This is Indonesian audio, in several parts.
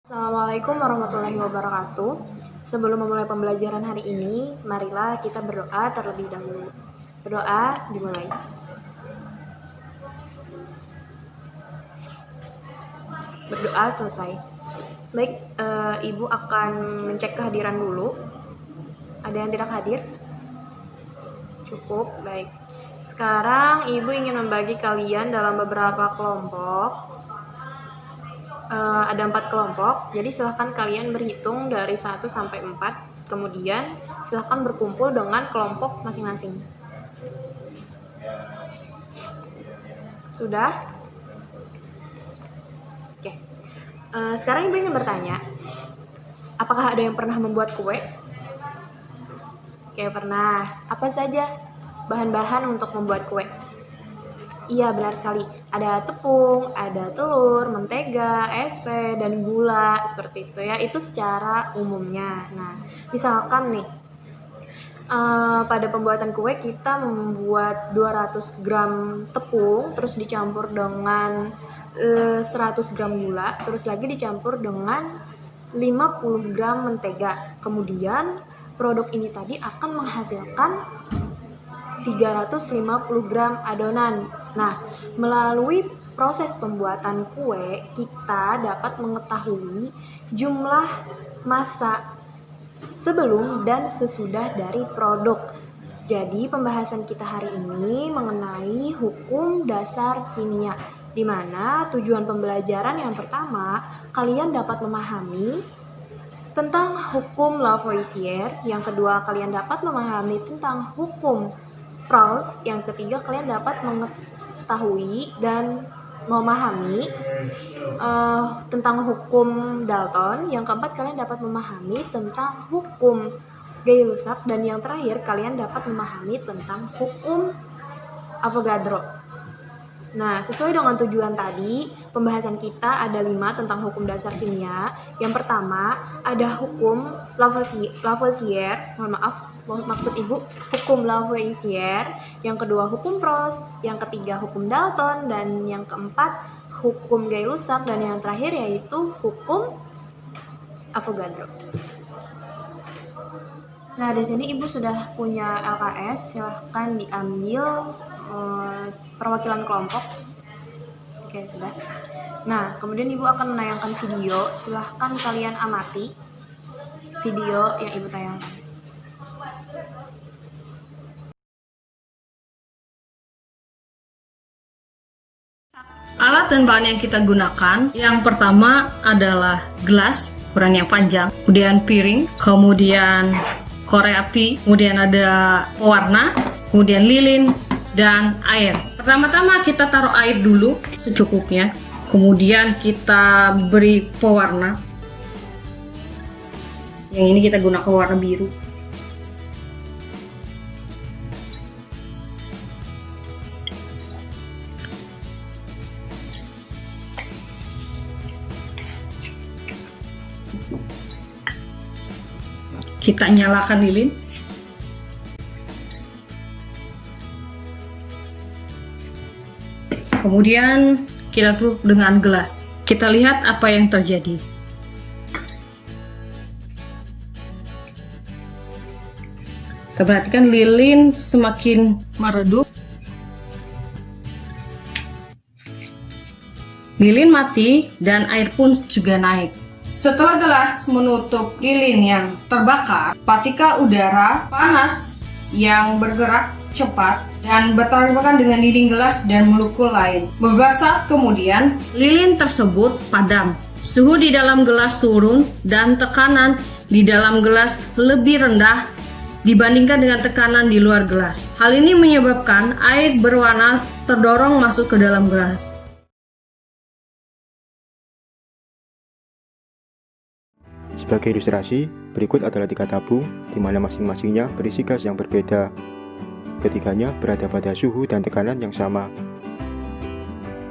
Assalamualaikum warahmatullahi wabarakatuh. Sebelum memulai pembelajaran hari ini, marilah kita berdoa terlebih dahulu. Berdoa dimulai. Berdoa selesai. Baik, Ibu akan mencek kehadiran dulu. Ada yang tidak hadir? Cukup, baik. Sekarang Ibu ingin membagi kalian dalam beberapa kelompok. Ada 4 kelompok, jadi silahkan kalian berhitung dari 1 sampai 4, kemudian silahkan berkumpul dengan kelompok masing-masing. Sudah? Oke. Sekarang Ibu ingin bertanya, apakah ada yang pernah membuat kue? Oke, pernah. Apa saja bahan-bahan untuk membuat kue? Iya, benar sekali. Ada tepung, ada telur, mentega, SP, dan gula, seperti itu ya. Itu secara umumnya. Nah, misalkan nih, pada pembuatan kue kita membuat 200 gram tepung, terus dicampur dengan 100 gram gula, terus lagi dicampur dengan 50 gram mentega. Kemudian produk ini tadi akan menghasilkan 350 gram adonan. Nah, melalui proses pembuatan kue, kita dapat mengetahui jumlah massa sebelum dan sesudah dari produk. Jadi, pembahasan kita hari ini mengenai hukum dasar kimia, di mana tujuan pembelajaran yang pertama, kalian dapat memahami tentang hukum Lavoisier, yang kedua kalian dapat memahami tentang hukum Proust, yang ketiga kalian dapat mengetahui dan memahami tentang hukum Dalton, yang keempat kalian dapat memahami tentang hukum Gay-Lussac, dan yang terakhir kalian dapat memahami tentang hukum Avogadro. Nah, sesuai dengan tujuan tadi, pembahasan kita ada 5 tentang hukum dasar kimia. Yang pertama, ada hukum Lavoisier, maksud Ibu hukum Lavoisier, yang kedua hukum Proust, yang ketiga hukum Dalton, dan yang keempat hukum Gay-Lussac, dan yang terakhir yaitu hukum Avogadro. Nah, di sini Ibu sudah punya LKS, silahkan diambil perwakilan kelompok. Oke, sudah. Nah, kemudian Ibu akan menayangkan video, silahkan kalian amati video yang Ibu tayangkan. Alat dan bahan yang kita gunakan, yang pertama adalah gelas, ukuran yang panjang, kemudian piring, kemudian korek api, kemudian ada pewarna, kemudian lilin, dan air. Pertama-tama kita taruh air dulu secukupnya, kemudian kita beri pewarna. Yang ini kita gunakan warna biru. Kita nyalakan lilin. Kemudian kita tutup dengan gelas. Kita lihat apa yang terjadi. Kita perhatikan lilin semakin meredup. Lilin mati dan air pun juga naik. Setelah gelas menutup lilin yang terbakar, partikel udara panas yang bergerak cepat dan bertabrakan dengan dinding gelas dan molekul lain. Beberapa saat kemudian, lilin tersebut padam. Suhu di dalam gelas turun dan tekanan di dalam gelas lebih rendah dibandingkan dengan tekanan di luar gelas. Hal ini menyebabkan air berwarna terdorong masuk ke dalam gelas. Sebagai ilustrasi, berikut adalah 3 tabung di mana masing-masingnya berisi gas yang berbeda. Ketiganya berada pada suhu dan tekanan yang sama.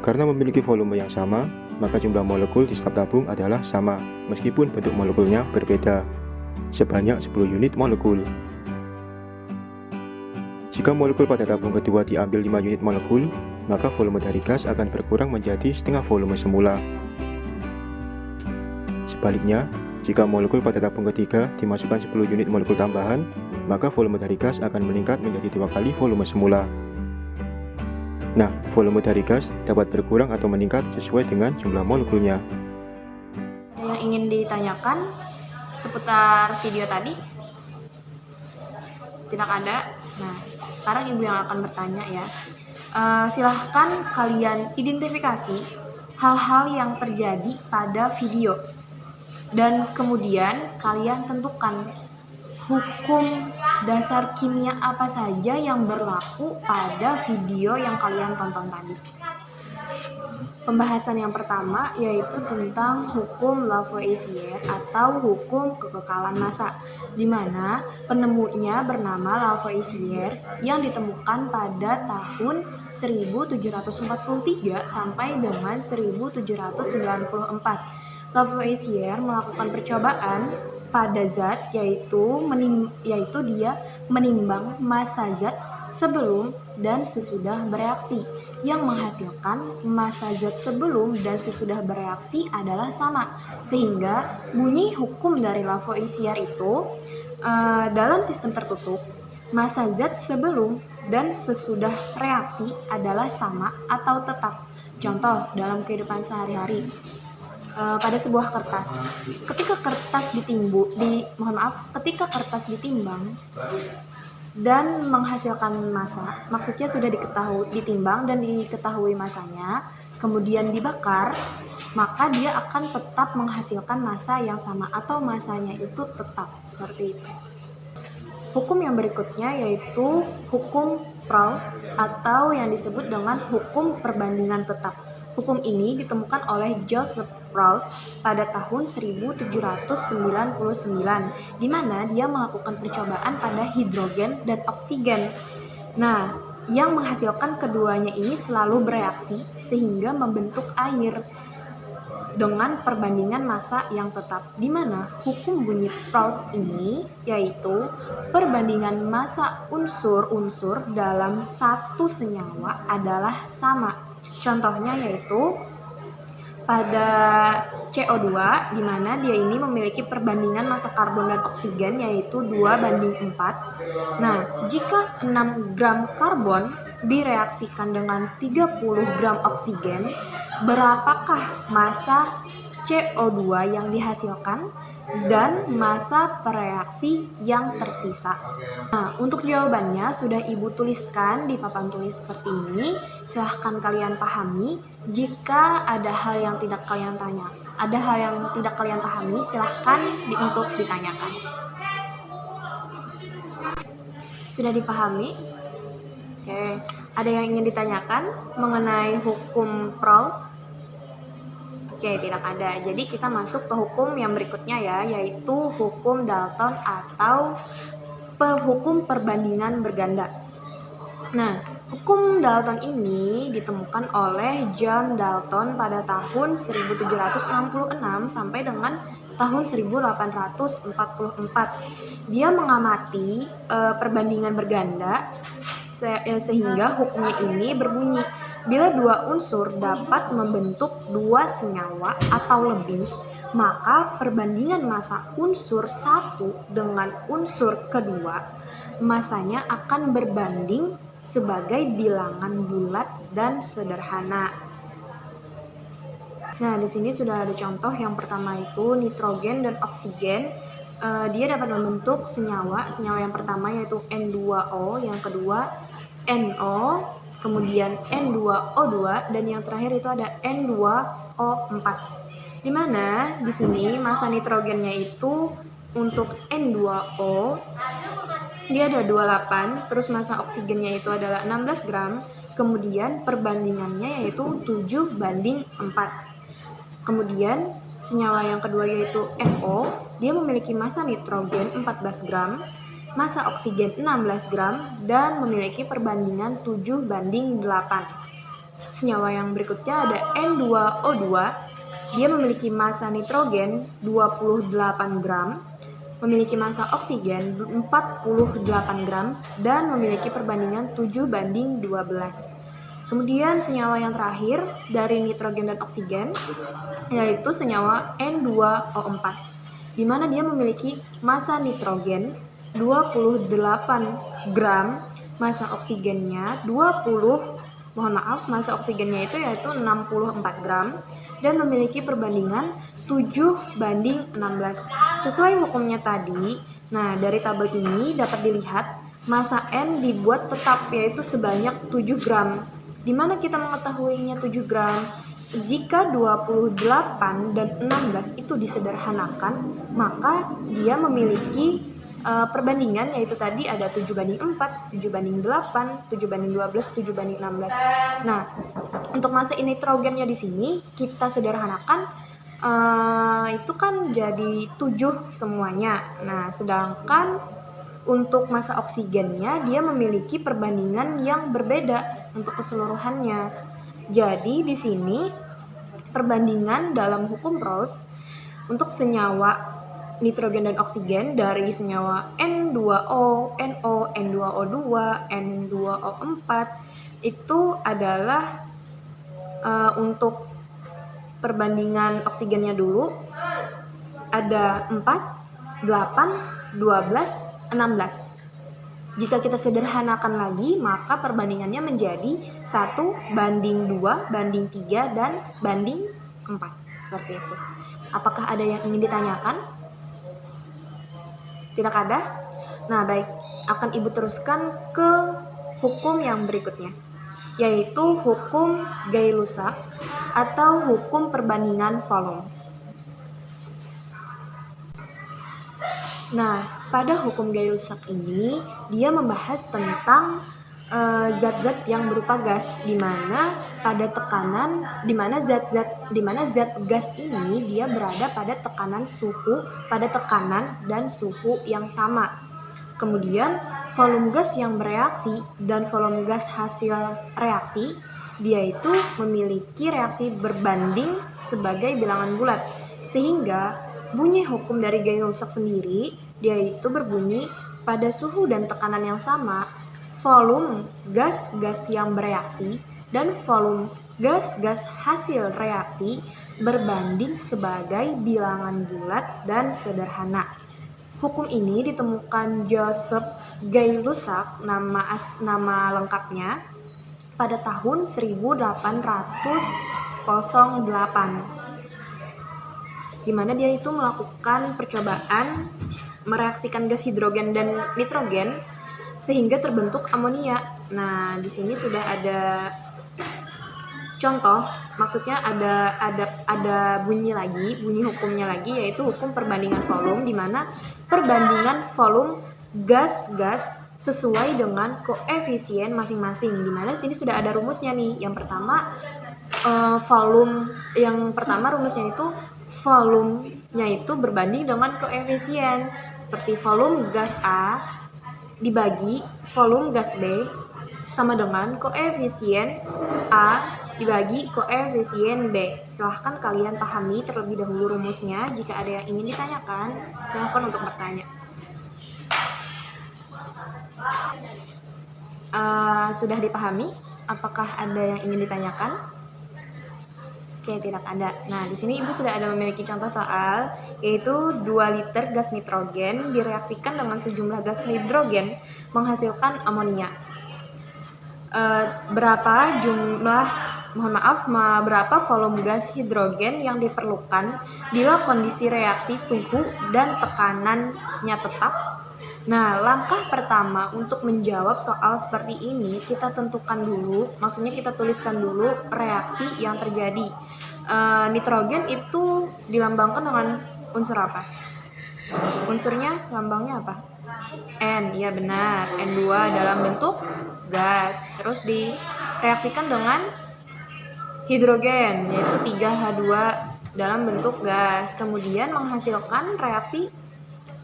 Karena memiliki volume yang sama, maka jumlah molekul di setiap tabung adalah sama, meskipun bentuk molekulnya berbeda, sebanyak 10 unit molekul. Jika molekul pada tabung kedua diambil 5 unit molekul, maka volume dari gas akan berkurang menjadi setengah volume semula. Sebaliknya, jika molekul pada tabung ketiga dimasukkan 10 unit molekul tambahan, maka volume dari gas akan meningkat menjadi 2 kali volume semula. Nah, volume dari gas dapat berkurang atau meningkat sesuai dengan jumlah molekulnya. Ada yang ingin ditanyakan seputar video tadi? Tidak ada? Nah, sekarang Ibu yang akan bertanya ya. Silahkan kalian identifikasi hal-hal yang terjadi pada video. Dan kemudian kalian tentukan hukum dasar kimia apa saja yang berlaku pada video yang kalian tonton tadi. Pembahasan yang pertama yaitu tentang hukum Lavoisier atau hukum kekekalan massa, di mana penemunya bernama Lavoisier yang ditemukan pada tahun 1743 sampai dengan 1794. Lavoisier melakukan percobaan pada zat yaitu dia menimbang massa zat sebelum dan sesudah bereaksi, yang menghasilkan massa zat sebelum dan sesudah bereaksi adalah sama, sehingga bunyi hukum dari Lavoisier itu dalam sistem tertutup massa zat sebelum dan sesudah reaksi adalah sama atau tetap. Contoh dalam kehidupan sehari-hari, pada sebuah kertas, ketika kertas ditimbang dan menghasilkan massa, maksudnya sudah ditimbang dan diketahui massanya, kemudian dibakar, maka dia akan tetap menghasilkan massa yang sama atau massanya itu tetap, seperti itu. Hukum yang berikutnya yaitu hukum Proust atau yang disebut dengan hukum perbandingan tetap. Hukum ini ditemukan oleh Joseph Proust pada tahun 1799, di mana dia melakukan percobaan pada hidrogen dan oksigen. Nah, yang menghasilkan keduanya ini selalu bereaksi sehingga membentuk air dengan perbandingan massa yang tetap, di mana hukum bunyi Proust ini yaitu perbandingan massa unsur-unsur dalam satu senyawa adalah sama. Contohnya yaitu pada CO2, di mana dia ini memiliki perbandingan massa karbon dan oksigen yaitu 2:4. Nah, jika 6 gram karbon direaksikan dengan 30 gram oksigen, berapakah massa CO2 yang dihasilkan dan massa pereaksi yang tersisa? Nah, untuk jawabannya sudah Ibu tuliskan di papan tulis seperti ini. Silahkan kalian pahami. Jika ada hal yang tidak kalian pahami, silahkan untuk ditanyakan. Sudah dipahami? Oke, ada yang ingin ditanyakan mengenai hukum Proust? Oke, tidak ada. Jadi kita masuk ke hukum yang berikutnya ya, yaitu hukum Dalton atau hukum perbandingan berganda. Nah, hukum Dalton ini ditemukan oleh John Dalton pada tahun 1766 sampai dengan tahun 1844. Dia mengamati perbandingan berganda sehingga hukumnya ini berbunyi, bila dua unsur dapat membentuk dua senyawa atau lebih, maka perbandingan massa unsur satu dengan unsur kedua, massanya akan berbanding sebagai bilangan bulat dan sederhana. Nah, di sini sudah ada contoh. Yang pertama itu nitrogen dan oksigen. Dia dapat membentuk senyawa yang pertama yaitu N2O, yang kedua NO, kemudian N2O2, dan yang terakhir itu ada N2O4. Di mana di sini massa nitrogennya itu untuk N2O dia ada 28, terus massa oksigennya itu adalah 16 gram, kemudian perbandingannya yaitu 7:4. Kemudian senyawa yang kedua yaitu NO, dia memiliki massa nitrogen 14 gram, massa oksigen 16 gram, dan memiliki perbandingan 7:8. Senyawa yang berikutnya ada N2O2, dia memiliki massa nitrogen 28 gram, memiliki massa oksigen 48 gram, dan memiliki perbandingan 7:12. Kemudian senyawa yang terakhir dari nitrogen dan oksigen yaitu senyawa N2O4, di mana dia memiliki massa nitrogen 28 gram, massa oksigennya 64 gram, dan memiliki perbandingan 7:16. Sesuai hukumnya tadi, nah dari tabel ini dapat dilihat massa N dibuat tetap, yaitu sebanyak 7 gram. Di mana kita mengetahuinya 7 gram? Jika 28 dan 16 itu disederhanakan, maka dia memiliki perbandingan, yaitu tadi ada 7:4, 7:8, 7:12, 7:16. Nah, untuk massa nitrogennya di sini kita sederhanakan, itu kan jadi 7 semuanya. Nah, sedangkan untuk massa oksigennya dia memiliki perbandingan yang berbeda untuk keseluruhannya. Jadi di sini perbandingan dalam hukum Proust untuk senyawa nitrogen dan oksigen dari senyawa N2O, NO, N2O2, N2O4 itu adalah untuk perbandingan oksigennya dulu ada 4, 8, 12, 16. Jika kita sederhanakan lagi, maka perbandingannya menjadi 1:2:3 dan banding 4. Seperti itu. Apakah ada yang ingin ditanyakan? Tidak ada? Nah, baik. Akan Ibu teruskan ke hukum yang berikutnya, yaitu hukum Gay-Lussac atau hukum perbandingan volume. Nah, pada hukum Gay-Lussac ini dia membahas tentang zat-zat yang berupa gas, di mana pada tekanan, di mana zat gas ini dia berada pada tekanan dan suhu yang sama. Kemudian volume gas yang bereaksi dan volume gas hasil reaksi dia itu memiliki reaksi berbanding sebagai bilangan bulat, sehingga bunyi hukum dari Gay-Lussac sendiri dia itu berbunyi pada suhu dan tekanan yang sama, volume gas-gas yang bereaksi dan volume gas-gas hasil reaksi berbanding sebagai bilangan bulat dan sederhana. Hukum ini ditemukan Joseph Gay-Lussac, nama lengkapnya, pada tahun 1808, di mana dia itu melakukan percobaan mereaksikan gas hidrogen dan nitrogen sehingga terbentuk amonia. Nah, di sini sudah ada contoh, maksudnya ada bunyi hukumnya lagi, yaitu hukum perbandingan volume, di mana perbandingan volume gas-gas sesuai dengan koefisien masing-masing. Di mana sini sudah ada rumusnya nih. Yang pertama rumusnya itu volumenya itu berbanding dengan koefisien, seperti volume gas A dibagi volume gas B sama dengan koefisien A dibagi koefisien B. Silahkan kalian pahami terlebih dahulu rumusnya. Jika ada yang ingin ditanyakan, silahkan untuk bertanya. Sudah dipahami? Apakah ada yang ingin ditanyakan? Oke, tidak ada. Nah, di sini Ibu sudah ada memiliki contoh soal, yaitu 2 liter gas nitrogen direaksikan dengan sejumlah gas hidrogen menghasilkan amonia. Berapa volume gas hidrogen yang diperlukan bila kondisi reaksi suhu dan tekanannya tetap? Nah, langkah pertama untuk menjawab soal seperti ini, kita tentukan dulu, maksudnya kita tuliskan dulu reaksi yang terjadi. Nitrogen itu dilambangkan dengan unsur apa? Unsurnya lambangnya apa? N, ya benar, N2 dalam bentuk gas. Terus direaksikan dengan hidrogen, yaitu 3H2 dalam bentuk gas. Kemudian menghasilkan reaksi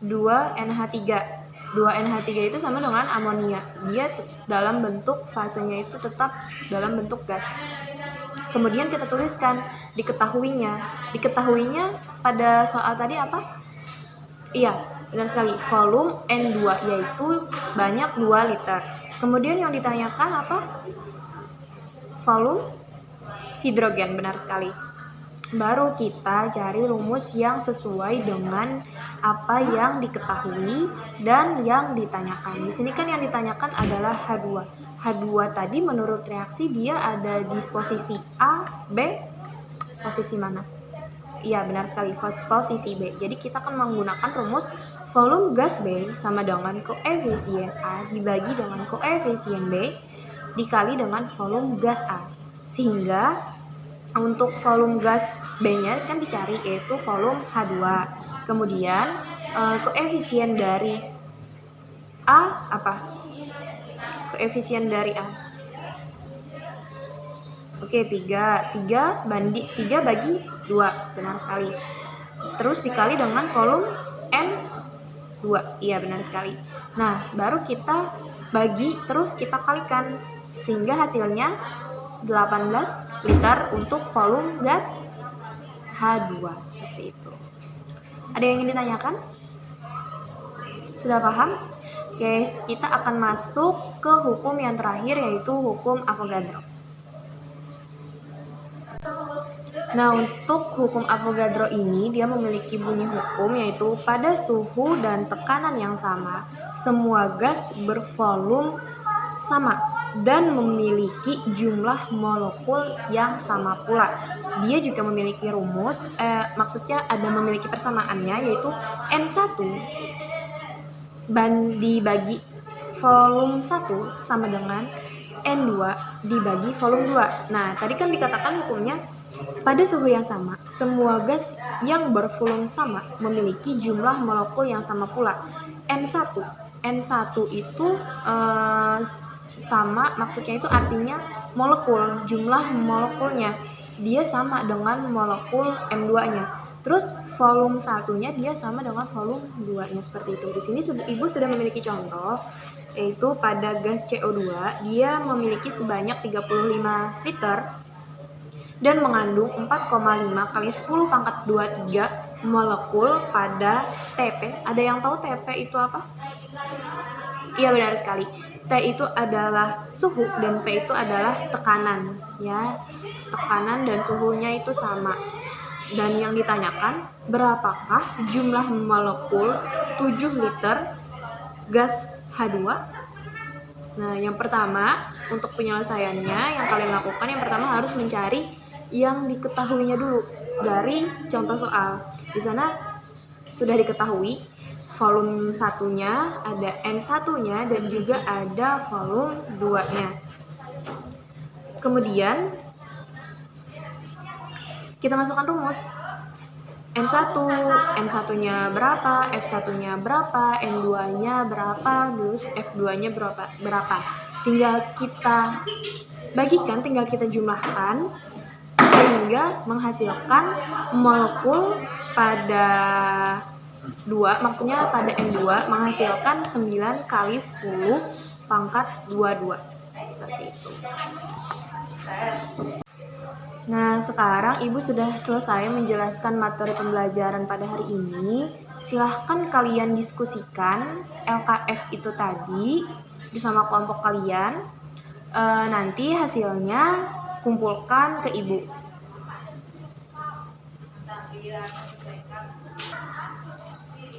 2NH3. 2NH3 itu sama dengan amonia. Dia dalam bentuk fasenya itu tetap dalam bentuk gas. Kemudian kita tuliskan diketahuinya. Diketahuinya pada soal tadi apa? Iya, benar sekali. Volume N2 yaitu sebanyak 2 liter. Kemudian yang ditanyakan apa? volume hidrogen, benar sekali. Baru kita cari rumus yang sesuai dengan apa yang diketahui dan yang ditanyakan. Di sini kan yang ditanyakan adalah H2. H2 tadi menurut reaksi dia ada di posisi A, B, posisi mana? Iya, benar sekali, posisi B. Jadi kita akan menggunakan rumus volume gas B sama dengan koefisien A dibagi dengan koefisien B dikali dengan volume gas A. Sehingga untuk volume gas B-nya kan dicari, yaitu volume H2. Kemudian koefisien dari A apa? Koefisien dari A. Oke, 3 bagi 2, benar sekali. Terus dikali dengan volume N2. Iya, benar sekali. Nah, baru kita bagi, terus kita kalikan sehingga hasilnya 18 liter untuk volume gas H2, seperti itu. Ada yang ingin ditanyakan? Sudah paham? Oke, kita akan masuk ke hukum yang terakhir, yaitu hukum Avogadro. Nah, untuk hukum Avogadro ini dia memiliki bunyi hukum, yaitu pada suhu dan tekanan yang sama, semua gas bervolume sama dan memiliki jumlah molekul yang sama pula. Dia juga memiliki rumus, maksudnya ada memiliki persamaannya, yaitu N1 dibagi volume 1 sama dengan N2 dibagi volume 2. Nah, tadi kan dikatakan hukumnya pada suhu yang sama, semua gas yang bervolume sama memiliki jumlah molekul yang sama pula. N1 itu sama, maksudnya itu artinya molekul, jumlah molekulnya dia sama dengan molekul M2-nya. Terus volume 1-nya dia sama dengan volume 2-nya, seperti itu. Di sini Ibu sudah memiliki contoh, yaitu pada gas CO2 dia memiliki sebanyak 35 liter dan mengandung 4,5 kali 10 pangkat 23 molekul pada TP. Ada yang tahu TP itu apa? Iya, benar sekali. T itu adalah suhu dan P itu adalah tekanan, ya. Tekanan dan suhunya itu sama. Dan yang ditanyakan, berapakah jumlah molekul 7 liter gas H2? Nah, yang pertama, untuk penyelesaiannya yang kalian lakukan, yang pertama harus mencari yang diketahuinya dulu dari contoh soal. Di sana sudah diketahui volume 1-nya, ada N1-nya, dan juga ada volume 2-nya. Kemudian kita masukkan rumus. N1-nya berapa, F1-nya berapa, N2-nya berapa, terus F2-nya berapa. Tinggal kita bagikan, tinggal kita jumlahkan sehingga menghasilkan molekul pada 2, maksudnya pada N2 menghasilkan 9 kali 10 pangkat 22, seperti itu. Nah, sekarang Ibu sudah selesai menjelaskan materi pembelajaran pada hari ini. Silahkan kalian diskusikan LKS itu tadi bersama kelompok kalian. Nanti hasilnya kumpulkan ke Ibu.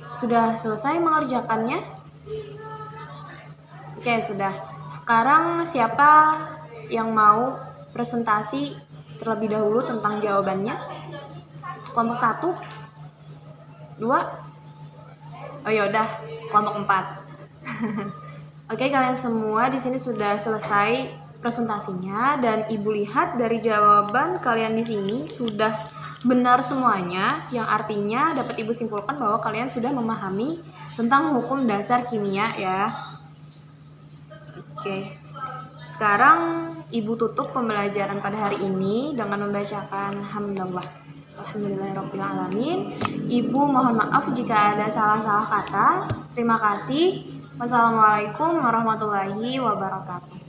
Sudah selesai mengerjakannya? Oke, sudah. Sekarang siapa yang mau presentasi terlebih dahulu tentang jawabannya? Kelompok 1? 2? Oh yaudah, kelompok 4. Oke, kalian semua di sini sudah selesai presentasinya dan Ibu lihat dari jawaban kalian di sini sudah benar semuanya, yang artinya dapat Ibu simpulkan bahwa kalian sudah memahami tentang hukum dasar kimia, ya. Oke. Sekarang Ibu tutup pembelajaran pada hari ini dengan membacakan hamdalah. Alhamdulillahirrahmanirrahim. Ibu mohon maaf jika ada salah-salah kata. Terima kasih. Wassalamualaikum warahmatullahi wabarakatuh.